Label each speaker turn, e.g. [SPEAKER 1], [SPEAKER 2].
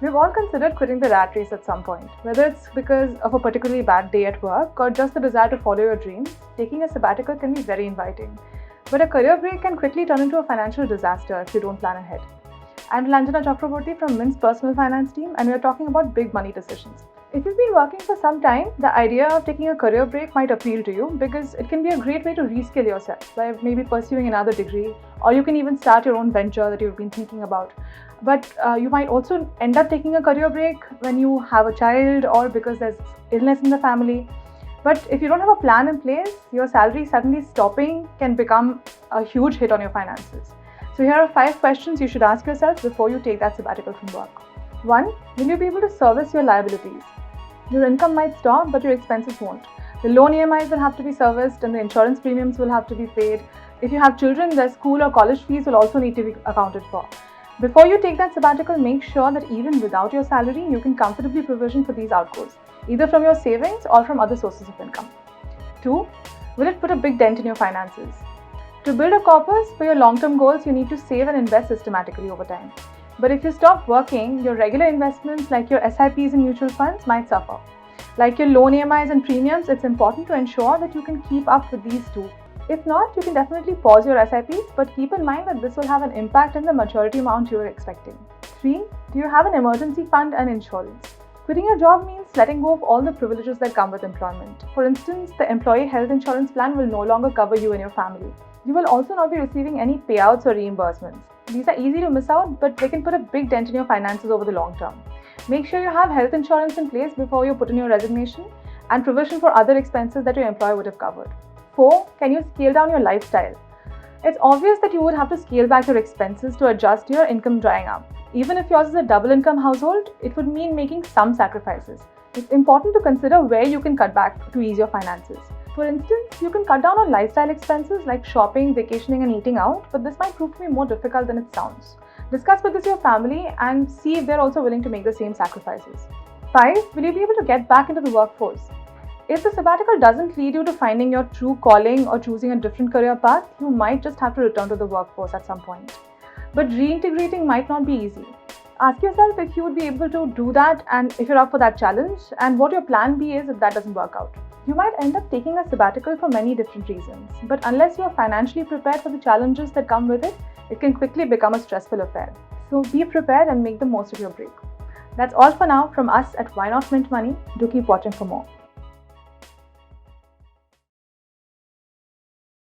[SPEAKER 1] We've all considered quitting the rat race at some point. Whether it's because of a particularly bad day at work or just the desire to follow your dreams, taking a sabbatical can be very inviting. But a career break can quickly turn into a financial disaster if you don't plan ahead. I'm Lanjana Chakraborty from Mint's personal finance team, and we are talking about big money decisions. If you've been working for some time, the idea of taking a career break might appeal to you because it can be a great way to reskill yourself by maybe pursuing another degree, or you can even start your own venture that you've been thinking about. But you might also end up taking a career break when you have a child or because there's illness in the family. But if you don't have a plan in place, your salary suddenly stopping can become a huge hit on your finances. So here are 5 questions you should ask yourself before you take that sabbatical from work. 1. Will you be able to service your liabilities? Your income might stop, but your expenses won't. The loan EMIs will have to be serviced and the insurance premiums will have to be paid. If you have children, their school or college fees will also need to be accounted for. Before you take that sabbatical, make sure that even without your salary, you can comfortably provision for these outgoes, either from your savings or from other sources of income. 2. Will it put a big dent in your finances? To build a corpus for your long-term goals, you need to save and invest systematically over time. But if you stop working, your regular investments like your SIPs and mutual funds might suffer. Like your loan EMIs and premiums, it's important to ensure that you can keep up with these too. If not, you can definitely pause your SIPs, but keep in mind that this will have an impact on the maturity amount you are expecting. 3. Do you have an emergency fund and insurance? Quitting your job means letting go of all the privileges that come with employment. For instance, the employee health insurance plan will no longer cover you and your family. You will also not be receiving any payouts or reimbursements. These are easy to miss out, but they can put a big dent in your finances over the long term. Make sure you have health insurance in place before you put in your resignation and provision for other expenses that your employer would have covered. 4. Can you scale down your lifestyle? It's obvious that you would have to scale back your expenses to adjust to your income drying up. Even if yours is a double income household, it would mean making some sacrifices. It's important to consider where you can cut back to ease your finances. For instance, you can cut down on lifestyle expenses like shopping, vacationing, and eating out, but this might prove to be more difficult than it sounds. Discuss with your family and see if they're also willing to make the same sacrifices. 5. Will you be able to get back into the workforce? If the sabbatical doesn't lead you to finding your true calling or choosing a different career path, you might just have to return to the workforce at some point. But reintegrating might not be easy. Ask yourself if you would be able to do that and if you're up for that challenge, and what your plan B is if that doesn't work out. You might end up taking a sabbatical for many different reasons, but unless you're financially prepared for the challenges that come with it, it can quickly become a stressful affair. So be prepared and make the most of your break. That's all for now from us at Why Not Mint Money. Do keep watching for more.